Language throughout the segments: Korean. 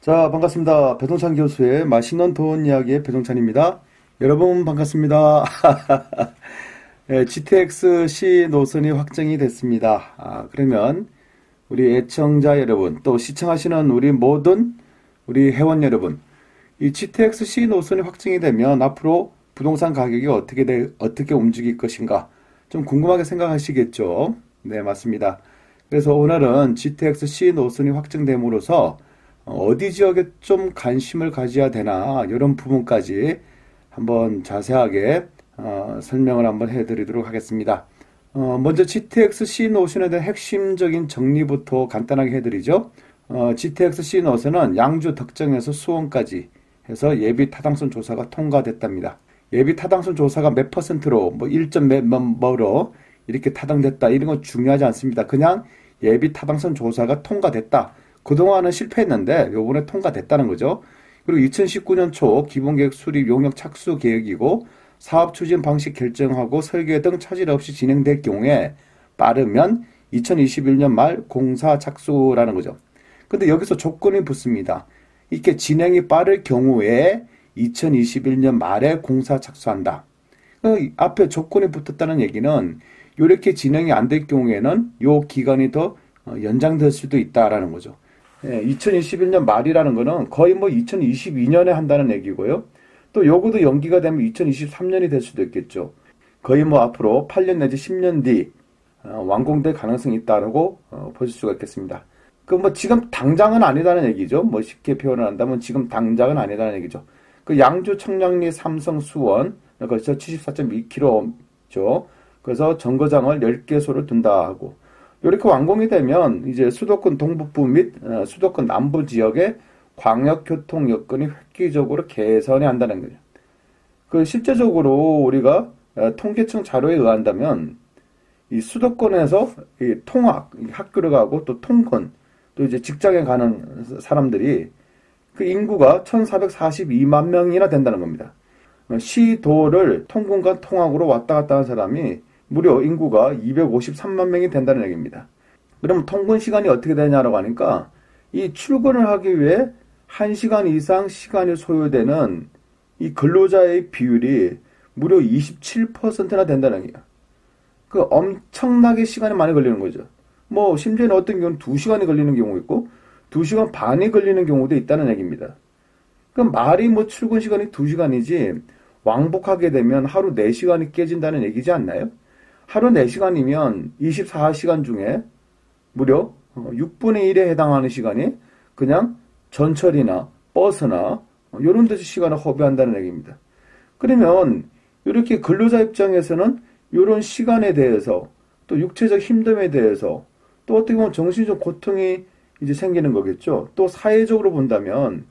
자, 반갑습니다. 배동찬 교수의 맛있는 돈 이야기의 배동찬입니다. 여러분 반갑습니다. 네, GTX-C 노선이 확정이 됐습니다. 그러면 우리 애청자 여러분, 또 시청하시는 우리 모든 우리 회원 여러분, 이 GTX-C 노선이 확정이 되면 앞으로 부동산 가격이 어떻게 움직일 것인가 좀 궁금하게 생각하시겠죠? 네, 맞습니다. 그래서 오늘은 GTX-C 노선이 확정됨으로써 어디 지역에 좀 관심을 가져야 되나 이런 부분까지 한번 자세하게 설명을 한번 해드리도록 하겠습니다. 먼저 GTX-C 노선에 대한 핵심적인 정리부터 간단하게 해드리죠. GTX-C 노선은 양주 덕정에서 수원까지 해서 예비 타당성 조사가 통과됐답니다. 예비 타당성 조사가 몇 퍼센트로 뭐 1점 몇뭐로 이렇게 타당됐다 이런 건 중요하지 않습니다. 그냥 예비 타당성 조사가 통과됐다. 그동안은 실패했는데 요번에 통과됐다는 거죠. 그리고 2019년 초 기본계획 수립 용역 착수 계획이고 사업 추진 방식 결정하고 설계 등 차질 없이 진행될 경우에 빠르면 2021년 말 공사 착수라는 거죠. 근데 여기서 조건이 붙습니다. 이렇게 진행이 빠를 경우에 2021년 말에 공사 착수한다. 앞에 조건이 붙었다는 얘기는 이렇게 진행이 안 될 경우에는 요 기간이 더 연장될 수도 있다라는 거죠. 2021년 말이라는 거는 거의 뭐 2022년에 한다는 얘기고요. 또 요거도 연기가 되면 2023년이 될 수도 있겠죠. 거의 뭐 앞으로 8년 내지 10년 뒤 완공될 가능성이 있다라고 보실 수가 있겠습니다. 그 뭐 지금 당장은 아니다는 얘기죠. 뭐 쉽게 표현을 한다면 지금 당장은 아니다는 얘기죠. 그 양주, 청량리, 삼성, 수원 그래서 74.2km죠. 그래서 정거장을 10개소를 둔다 하고 이렇게 완공이 되면 이제 수도권 동북부 및 수도권 남부 지역의 광역교통 여건이 획기적으로 개선이 한다는 거죠. 그 실제적으로 우리가 통계청 자료에 의한다면 이 수도권에서 이 통학, 학교를 가고 또 통근, 또 이제 직장에 가는 사람들이 그 인구가 1,442만 명이나 된다는 겁니다. 시도를 통근과 통학으로 왔다 갔다 하는 사람이 무려 인구가 253만 명이 된다는 얘기입니다. 그럼 통근 시간이 어떻게 되냐라고 하니까 이 출근을 하기 위해 1시간 이상 시간이 소요되는 이 근로자의 비율이 무려 27%나 된다는 얘기야. 그 엄청나게 시간이 많이 걸리는 거죠. 뭐 심지어는 어떤 경우는 2시간이 걸리는 경우 있고 2시간 반이 걸리는 경우도 있다는 얘기입니다. 그럼 말이 뭐 출근 시간이 2시간이지 왕복하게 되면 하루 4시간이 깨진다는 얘기지 않나요? 하루 4시간이면 24시간 중에 무려 6분의 1에 해당하는 시간이 그냥 전철이나 버스나 이런 데서 시간을 허비한다는 얘기입니다. 그러면 이렇게 근로자 입장에서는 이런 시간에 대해서 또 육체적 힘듦에 대해서 또 어떻게 보면 정신적 고통이 이제 생기는 거겠죠. 또 사회적으로 본다면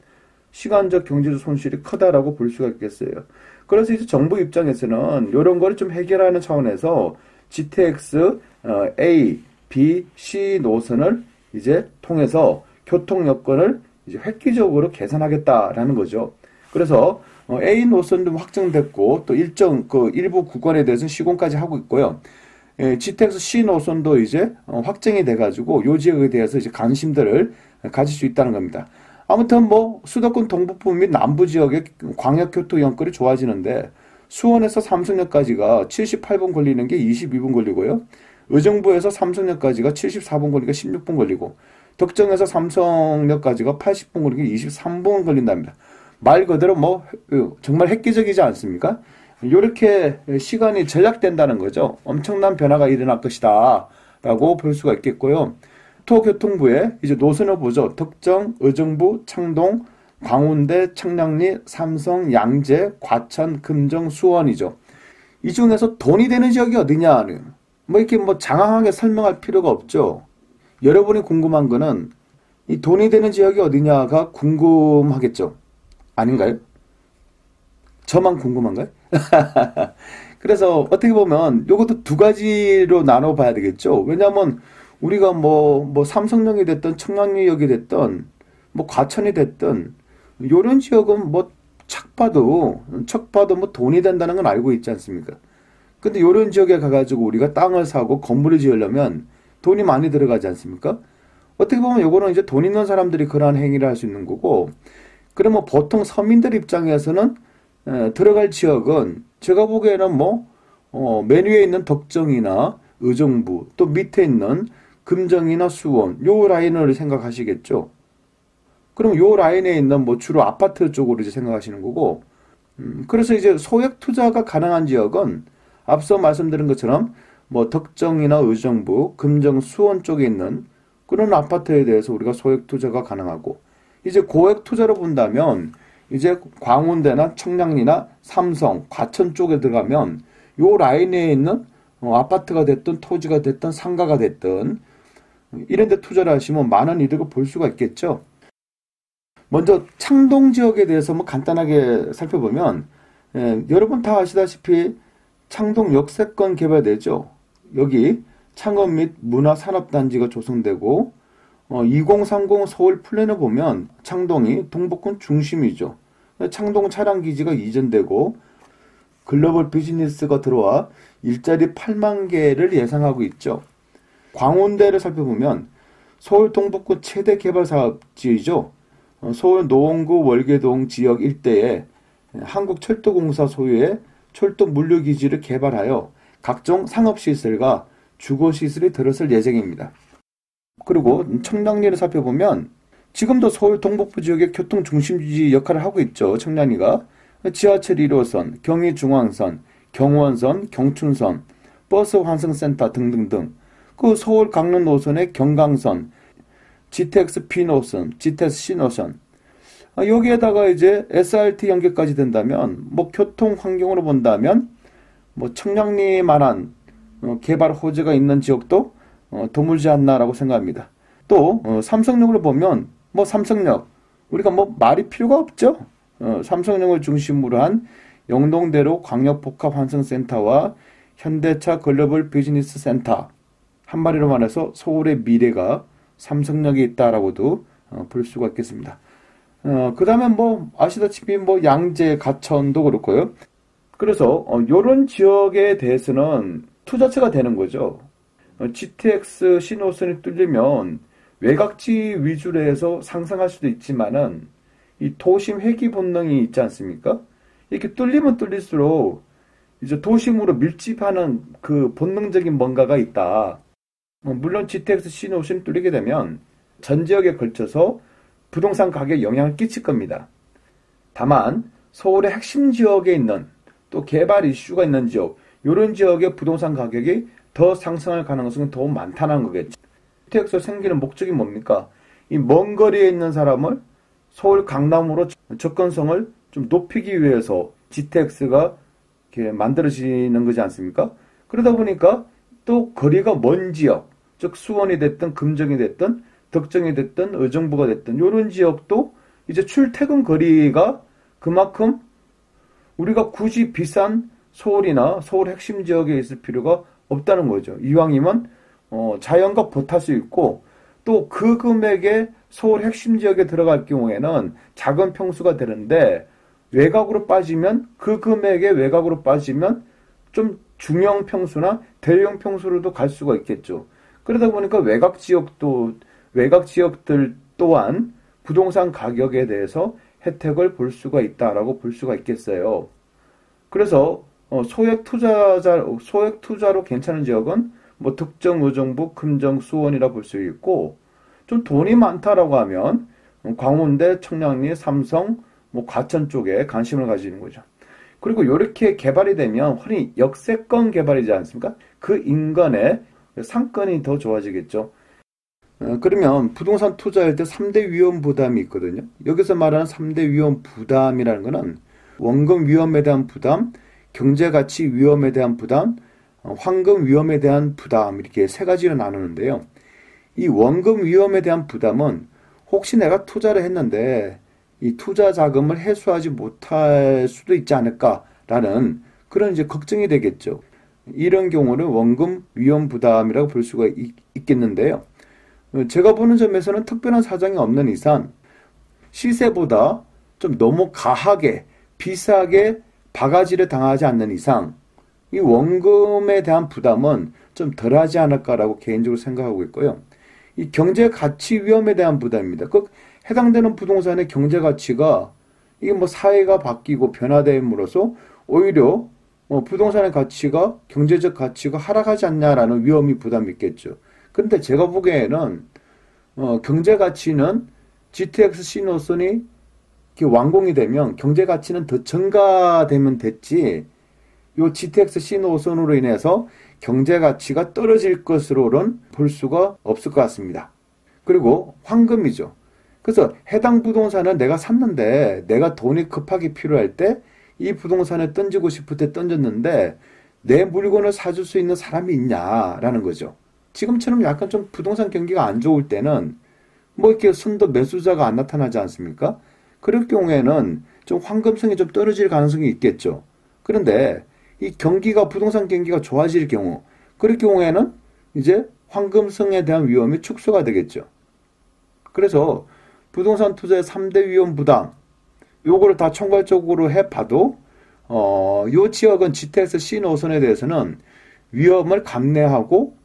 시간적 경제적 손실이 크다라고 볼 수가 있겠어요. 그래서 이제 정부 입장에서는 이런 거를 좀 해결하는 차원에서 GTX A, B, C 노선을 이제 통해서 교통 여건을 이제 획기적으로 개선하겠다라는 거죠. 그래서 A 노선도 확정됐고 또 일정 그 일부 구간에 대해서는 시공까지 하고 있고요. GTX C 노선도 이제 확정이 돼가지고 요 지역에 대해서 이제 관심들을 가질 수 있다는 겁니다. 아무튼 뭐 수도권 동북부 및 남부 지역의 광역교통 연결이 좋아지는데 수원에서 삼성역까지가 78분 걸리는 게 22분 걸리고요. 의정부에서 삼성역까지가 74분 걸리니까 16분 걸리고 덕정에서 삼성역까지가 80분 걸리니까 23분 걸린답니다. 말 그대로 뭐 정말 획기적이지 않습니까? 이렇게 시간이 절약된다는 거죠. 엄청난 변화가 일어날 것이다 라고 볼 수가 있겠고요. 도교통부에 이제 노선을 보죠. 덕정, 의정부, 창동, 광운대, 청량리, 삼성, 양재, 과천, 금정, 수원이죠. 이 중에서 돈이 되는 지역이 어디냐는 뭐 이렇게 뭐 장황하게 설명할 필요가 없죠. 여러분이 궁금한 거는 이 돈이 되는 지역이 어디냐가 궁금하겠죠. 아닌가요? 저만 궁금한가요? 그래서 어떻게 보면 이것도 두 가지로 나눠 봐야 되겠죠. 왜냐하면 우리가 뭐 삼성역이 됐든 청량리역이 됐든 뭐 과천이 됐든 요런 지역은 뭐 척 봐도 뭐 돈이 된다는 건 알고 있지 않습니까? 근데 요런 지역에 가가지고 우리가 땅을 사고 건물을 지으려면 돈이 많이 들어가지 않습니까? 어떻게 보면 요거는 이제 돈 있는 사람들이 그러한 행위를 할 수 있는 거고, 그러면 보통 서민들 입장에서는 들어갈 지역은 제가 보기에는 맨 위에 있는 덕정이나 의정부, 또 밑에 있는 금정이나 수원, 요 라인을 생각하시겠죠. 그럼 요 라인에 있는 주로 아파트 쪽으로 이제 생각하시는 거고, 그래서 이제 소액 투자가 가능한 지역은 앞서 말씀드린 것처럼 덕정이나 의정부, 금정, 수원 쪽에 있는 그런 아파트에 대해서 우리가 소액 투자가 가능하고, 이제 고액 투자로 본다면 이제 광운대나 청량리나 삼성, 과천 쪽에 들어가면 요 라인에 있는 아파트가 됐든 토지가 됐든 상가가 됐든 이런 데 투자를 하시면 많은 이득을 볼 수가 있겠죠. 먼저 창동 지역에 대해서 간단하게 살펴보면, 여러분 다 아시다시피 창동 역세권 개발되죠. 여기 창업 및 문화산업단지가 조성되고 2030 서울 플랜을 보면 창동이 동북권 중심이죠. 창동 차량기지가 이전되고 글로벌 비즈니스가 들어와 일자리 8만 개를 예상하고 있죠. 광운대를 살펴보면 서울 동북권 최대 개발 사업지이죠. 서울 노원구 월계동 지역 일대에 한국철도공사 소유의 철도 물류기지를 개발하여 각종 상업시설과 주거시설이 들어설 예정입니다. 그리고 청량리를 살펴보면 지금도 서울 동북부 지역의 교통중심지 역할을 하고 있죠. 청량리가 지하철 1호선, 경의중앙선, 경원선, 경춘선, 버스 환승센터 등등등, 그 서울 강릉 노선의 경강선, GTX P 노선, GTX C 노선, 여기에다가 이제 SRT 연결까지 된다면 교통 환경으로 본다면 청량리만한 개발 호재가 있는 지역도 드물지 않나라고 생각합니다. 또 삼성역으로 보면 삼성역 우리가 말이 필요가 없죠. 삼성역을 중심으로 한 영동대로 광역복합환승센터와 현대차 글로벌 비즈니스 센터, 한마디로 말해서 서울의 미래가 삼성역에 있다라고도 볼 수가 있겠습니다. 그 다음에 아시다시피 양재, 가천도 그렇고요. 그래서 요런 지역에 대해서는 투자처가 되는 거죠. GTX 신호선이 뚫리면 외곽지 위주로 해서 상승할 수도 있지만은 이 도심 회귀 본능이 있지 않습니까? 이렇게 뚫리면 뚫릴수록 이제 도심으로 밀집하는 그 본능적인 뭔가가 있다. 물론 GTX 신호선이 뚫리게 되면 전 지역에 걸쳐서 부동산 가격에 영향을 끼칠 겁니다. 다만 서울의 핵심 지역에 있는 또 개발 이슈가 있는 지역, 이런 지역의 부동산 가격이 더 상승할 가능성이 더 많다는 거겠죠. GTX 생기는 목적이 뭡니까? 이 먼 거리에 있는 사람을 서울 강남으로 접근성을 좀 높이기 위해서 GTX가 이렇게 만들어지는 거지 않습니까? 그러다 보니까 또 거리가 먼 지역, 즉 수원이 됐든 금정이 됐든 덕정이 됐든 의정부가 됐든 이런 지역도 이제 출퇴근 거리가 그만큼 우리가 굳이 비싼 서울이나 서울 핵심 지역에 있을 필요가 없다는 거죠. 이왕이면 자연과 보탈 수 있고 또 그 금액에 서울 핵심 지역에 들어갈 경우에는 작은 평수가 되는데 외곽으로 빠지면 그 금액의 외곽으로 빠지면 좀 중형 평수나 대형 평수로도 갈 수가 있겠죠. 그러다 보니까 외곽 지역들 또한 부동산 가격에 대해서 혜택을 볼 수가 있다라고 볼 수가 있겠어요. 그래서 소액 투자로 괜찮은 지역은 덕정, 의정부, 금정, 수원이라 볼 수 있고, 좀 돈이 많다라고 하면 광운대, 청량리, 삼성, 과천 쪽에 관심을 가지는 거죠. 그리고 이렇게 개발이 되면 흔히 역세권 개발이지 않습니까? 그 인근의 상권이 더 좋아지겠죠. 그러면 부동산 투자할 때 3대 위험 부담이 있거든요. 여기서 말하는 3대 위험 부담이라는 것은 원금 위험에 대한 부담, 경제가치 위험에 대한 부담, 황금 위험에 대한 부담, 이렇게 세 가지로 나누는데요. 이 원금 위험에 대한 부담은 혹시 내가 투자를 했는데 이 투자 자금을 회수하지 못할 수도 있지 않을까라는 그런 이제 걱정이 되겠죠. 이런 경우를 원금 위험 부담이라고 볼 수가 있겠는데요. 제가 보는 점에서는 특별한 사정이 없는 이상 시세보다 좀 너무 가하게 비싸게 바가지를 당하지 않는 이상 이 원금에 대한 부담은 좀 덜하지 않을까라고 개인적으로 생각하고 있고요. 이 경제 가치 위험에 대한 부담입니다. 그 해당되는 부동산의 경제 가치가 이게 뭐 사회가 바뀌고 변화됨으로써 오히려 부동산의 가치가 경제적 가치가 하락하지 않냐라는 위험이 부담이 있겠죠. 근데 제가 보기에는 경제 가치는 GTX C 노선이 완공이 되면 경제 가치는 더 증가되면 됐지. 요 GTX C 노선으로 인해서 경제 가치가 떨어질 것으로는 볼 수가 없을 것 같습니다. 그리고 황금이죠. 그래서 해당 부동산은 내가 샀는데 내가 돈이 급하게 필요할 때 이 부동산에 던지고 싶을 때 던졌는데 내 물건을 사줄 수 있는 사람이 있냐라는 거죠. 지금처럼 약간 좀 부동산 경기가 안 좋을 때는 뭐 이렇게 순도 매수자가 안 나타나지 않습니까? 그럴 경우에는 좀 황금성이 좀 떨어질 가능성이 있겠죠. 그런데 이 경기가 부동산 경기가 좋아질 경우 그럴 경우에는 이제 황금성에 대한 위험이 축소가 되겠죠. 그래서 부동산 투자의 3대 위험 부담 요거를 다 총괄적으로 해봐도 요 지역은 GTX C 노선에 대해서는 위험을 감내하고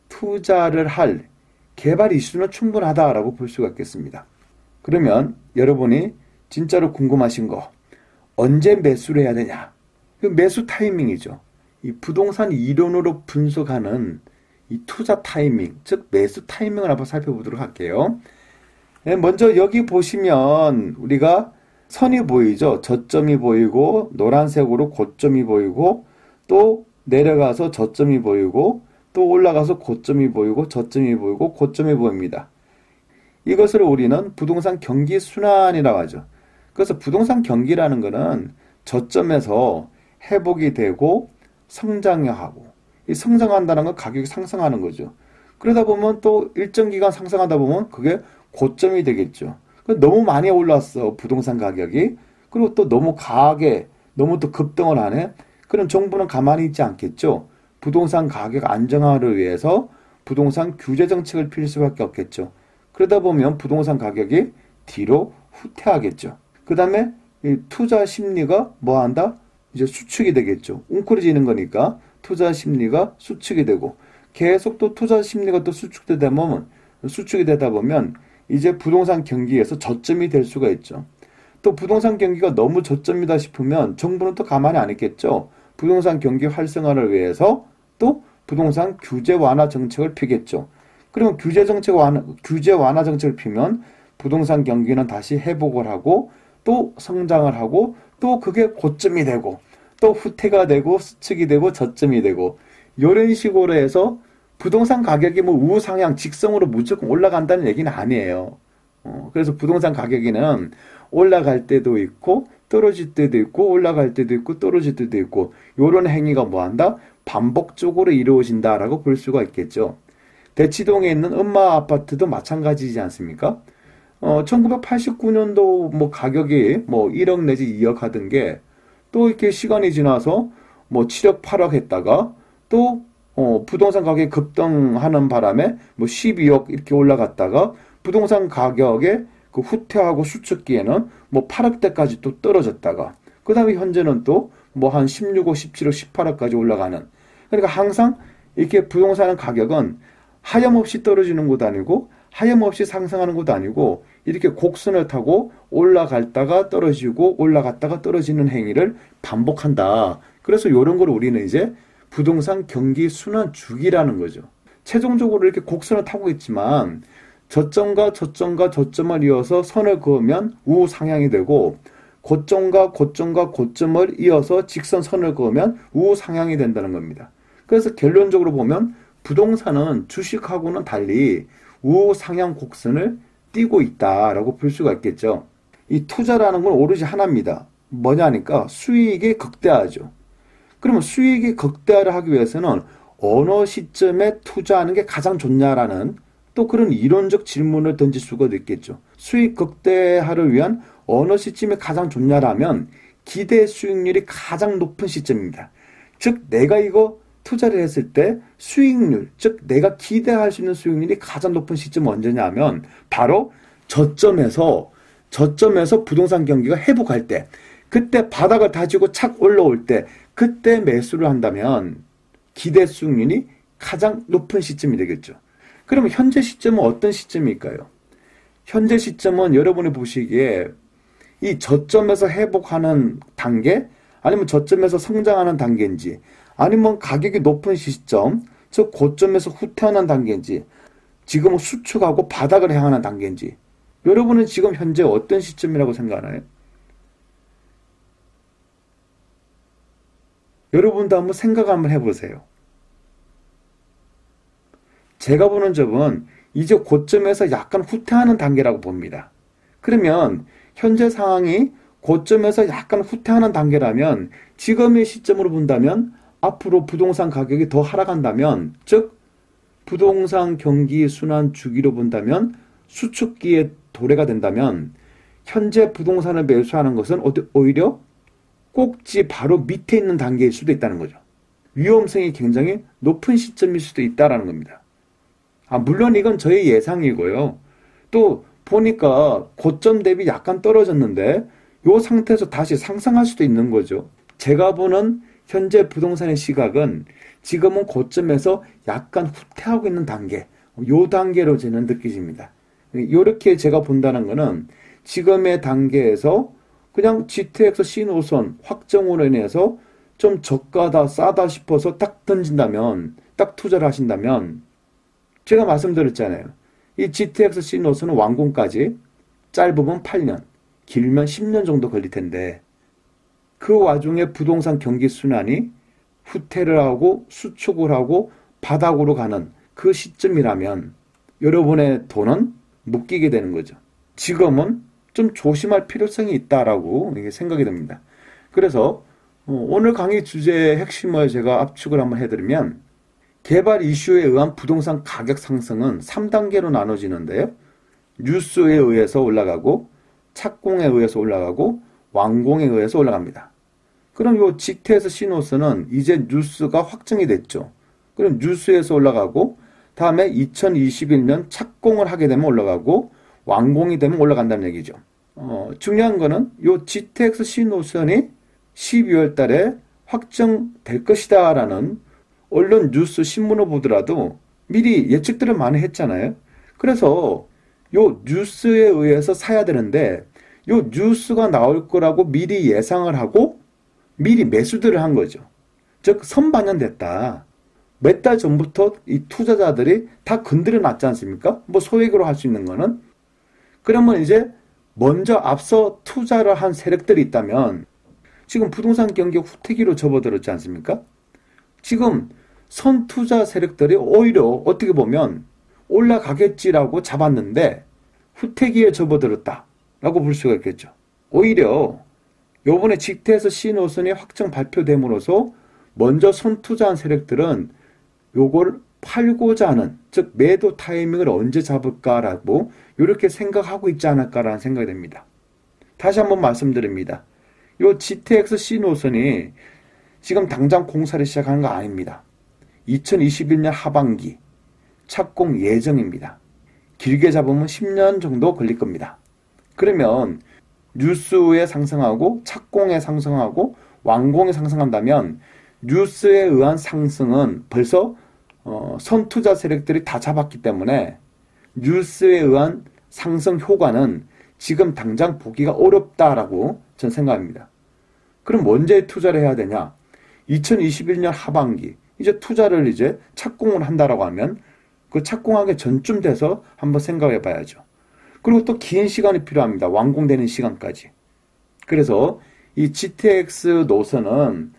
투자를 할 개발 이슈는 충분하다라고 볼 수가 있겠습니다. 그러면 여러분이 진짜로 궁금하신 거 언제 매수를 해야 되냐? 그 매수 타이밍이죠. 이 부동산 이론으로 분석하는 이 투자 타이밍, 즉 매수 타이밍을 한번 살펴보도록 할게요. 먼저 여기 보시면 우리가 선이 보이죠. 저점이 보이고 노란색으로 고점이 보이고 또 내려가서 저점이 보이고 또 올라가서 고점이 보이고 저점이 보이고 고점이 보입니다. 이것을 우리는 부동산 경기 순환이라고 하죠. 그래서 부동산 경기라는 것은 저점에서 회복이 되고 성장하고 이 성장한다는 건 가격이 상승하는 거죠. 그러다 보면 또 일정 기간 상승하다 보면 그게 고점이 되겠죠. 너무 많이 올랐어 부동산 가격이. 그리고 또 너무 강하게 너무 또 급등을 하네. 그럼 정부는 가만히 있지 않겠죠. 부동산 가격 안정화를 위해서 부동산 규제 정책을 펼 수밖에 없겠죠. 그러다 보면 부동산 가격이 뒤로 후퇴하겠죠. 그 다음에 투자 심리가 뭐 한다? 이제 수축이 되겠죠. 웅크려지는 거니까 투자 심리가 수축이 되고 계속 또 투자 심리가 또 수축이 되다 보면 이제 부동산 경기에서 저점이 될 수가 있죠. 또 부동산 경기가 너무 저점이다 싶으면 정부는 또 가만히 안 있겠죠. 부동산 경기 활성화를 위해서 또 부동산 규제 완화 정책을 피겠죠. 그러면 규제 완화 정책을 피면 부동산 경기는 다시 회복을 하고 또 성장을 하고 또 그게 고점이 되고 또 후퇴가 되고 수축이 되고 저점이 되고 이런 식으로 해서 부동산 가격이 뭐 우상향 직성으로 무조건 올라간다는 얘기는 아니에요. 그래서 부동산 가격에는 올라갈 때도 있고 떨어질 때도 있고 올라갈 때도 있고 떨어질 때도 있고 이런 행위가 뭐한다? 반복적으로 이루어진다라고 볼 수가 있겠죠. 대치동에 있는 음마 아파트도 마찬가지지 않습니까? 1989년도 뭐 가격이 뭐 1억 내지 2억 하던 게 또 이렇게 시간이 지나서 뭐 7억 8억 했다가 또 부동산 가격이 급등하는 바람에 뭐 12억 이렇게 올라갔다가 부동산 가격의 그 후퇴하고 수축기에는 뭐 8억대까지 또 떨어졌다가 그 다음에 현재는 또 뭐 한 16억, 17억, 18억까지 올라가는. 그러니까 항상 이렇게 부동산 가격은 하염없이 떨어지는 것도 아니고 하염없이 상승하는 것도 아니고 이렇게 곡선을 타고 올라갔다가 떨어지고 올라갔다가 떨어지는 행위를 반복한다. 그래서 이런 걸 우리는 이제 부동산 경기 순환 주기라는 거죠. 최종적으로 이렇게 곡선을 타고 있지만 저점과 저점과 저점을 이어서 선을 그으면 우상향이 되고 고점과 고점과 고점을 이어서 직선선을 그으면 우상향이 된다는 겁니다. 그래서 결론적으로 보면 부동산은 주식하고는 달리 우상향 곡선을 띄고 있다라고 볼 수가 있겠죠. 이 투자라는 건 오로지 하나입니다. 뭐냐니까 수익이 극대화죠. 그러면 수익이 극대화를 하기 위해서는 어느 시점에 투자하는 게 가장 좋냐라는 또 그런 이론적 질문을 던질 수가 있겠죠. 수익 극대화를 위한 어느 시점이 가장 좋냐라면 기대 수익률이 가장 높은 시점입니다. 즉 내가 이거 투자를 했을 때 수익률, 즉 내가 기대할 수 있는 수익률이 가장 높은 시점은 언제냐면 바로 저점에서 부동산 경기가 회복할 때, 그때 바닥을 다지고 착 올라올 때 그때 매수를 한다면 기대 수익률이 가장 높은 시점이 되겠죠. 그러면 현재 시점은 어떤 시점일까요? 현재 시점은 여러분이 보시기에 이 저점에서 회복하는 단계, 아니면 저점에서 성장하는 단계인지, 아니면 가격이 높은 시점, 즉 고점에서 후퇴하는 단계인지, 지금은 수축하고 바닥을 향하는 단계인지, 여러분은 지금 현재 어떤 시점이라고 생각하나요? 여러분도 한번 생각 한번 해보세요. 제가 보는 점은 이제 고점에서 약간 후퇴하는 단계라고 봅니다. 그러면 현재 상황이 고점에서 약간 후퇴하는 단계라면 지금의 시점으로 본다면 앞으로 부동산 가격이 더 하락한다면, 즉 부동산 경기 순환 주기로 본다면 수축기에 도래가 된다면 현재 부동산을 매수하는 것은 오히려 꼭지 바로 밑에 있는 단계일 수도 있다는 거죠. 위험성이 굉장히 높은 시점일 수도 있다는 겁니다. 물론 이건 저의 예상이고요. 또 보니까 고점 대비 약간 떨어졌는데 이 상태에서 다시 상승할 수도 있는 거죠. 제가 보는 현재 부동산의 시각은 지금은 고점에서 약간 후퇴하고 있는 단계, 이 단계로 저는 느껴집니다. 이렇게 제가 본다는 거는 지금의 단계에서 그냥 GTX C노선 확정으로 인해서 좀 저가다 싸다 싶어서 딱 던진다면, 딱 투자를 하신다면, 제가 말씀드렸잖아요. 이 GTX C노선은 완공까지 짧으면 8년, 길면 10년 정도 걸릴 텐데 그 와중에 부동산 경기 순환이 후퇴를 하고 수축을 하고 바닥으로 가는 그 시점이라면 여러분의 돈은 묶이게 되는 거죠. 지금은 좀 조심할 필요성이 있다라고 생각이 듭니다. 그래서 오늘 강의 주제의 핵심을 제가 압축을 한번 해드리면, 개발 이슈에 의한 부동산 가격 상승은 3단계로 나눠지는데요. 뉴스에 의해서 올라가고, 착공에 의해서 올라가고, 완공에 의해서 올라갑니다. 그럼 요 GTX C노선은 이제 뉴스가 확정이 됐죠. 그럼 뉴스에서 올라가고, 다음에 2021년 착공을 하게 되면 올라가고, 완공이 되면 올라간다는 얘기죠. 중요한 거는 요 GTX C노선이 12월 달에 확정될 것이다 라는 언론 뉴스 신문을 보더라도 미리 예측들을 많이 했잖아요. 그래서 요 뉴스에 의해서 사야 되는데 요 뉴스가 나올 거라고 미리 예상을 하고 미리 매수들을 한 거죠. 즉 선반영됐다. 몇 달 전부터 이 투자자들이 다 건드려 놨지 않습니까? 뭐 소액으로 할 수 있는 거는. 그러면 이제 먼저 앞서 투자를 한 세력들이 있다면 지금 부동산 경기 후퇴기로 접어들었지 않습니까? 지금 선투자 세력들이 오히려 어떻게 보면 올라가겠지라고 잡았는데 후퇴기에 접어들었다라고 볼 수가 있겠죠. 오히려 요번에 GTX C노선이 확정 발표됨으로써 먼저 선투자한 세력들은 요걸 팔고자 하는, 즉 매도 타이밍을 언제 잡을까라고 이렇게 생각하고 있지 않을까라는 생각이 됩니다. 다시 한번 말씀드립니다. 요 GTX C노선이 지금 당장 공사를 시작하는 거 아닙니다. 2021년 하반기 착공 예정입니다. 길게 잡으면 10년 정도 걸릴 겁니다. 그러면 뉴스에 상승하고 착공에 상승하고 완공에 상승한다면 뉴스에 의한 상승은 벌써 선투자 세력들이 다 잡았기 때문에 뉴스에 의한 상승 효과는 지금 당장 보기가 어렵다라고 저는 생각합니다. 그럼 언제 투자를 해야 되냐? 2021년 하반기 이제 투자를 이제 착공을 한다라고 하면 그 착공하기 전쯤 돼서 한번 생각해 봐야죠. 그리고 또 긴 시간이 필요합니다. 완공되는 시간까지. 그래서 이 GTX 노선은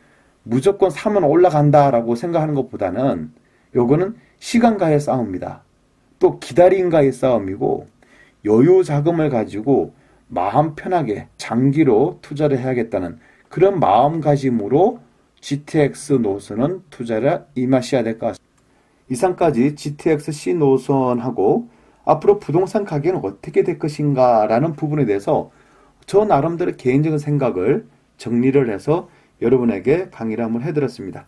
무조건 사면 올라간다라고 생각하는 것보다는 요거는 시간과의 싸움입니다. 또 기다림과의 싸움이고 여유 자금을 가지고 마음 편하게 장기로 투자를 해야겠다는 그런 마음가짐으로 GTX 노선은 투자를 임하셔야 될 것 같습니다. 이상까지 GTX C 노선하고 앞으로 부동산 가격은 어떻게 될 것인가 라는 부분에 대해서 저 나름대로 개인적인 생각을 정리를 해서 여러분에게 강의를 한번 해드렸습니다.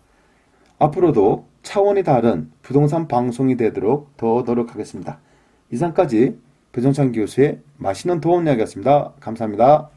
앞으로도 차원이 다른 부동산 방송이 되도록 더 노력하겠습니다. 이상까지 배종찬 교수의 맛있는 도움 이야기였습니다. 감사합니다.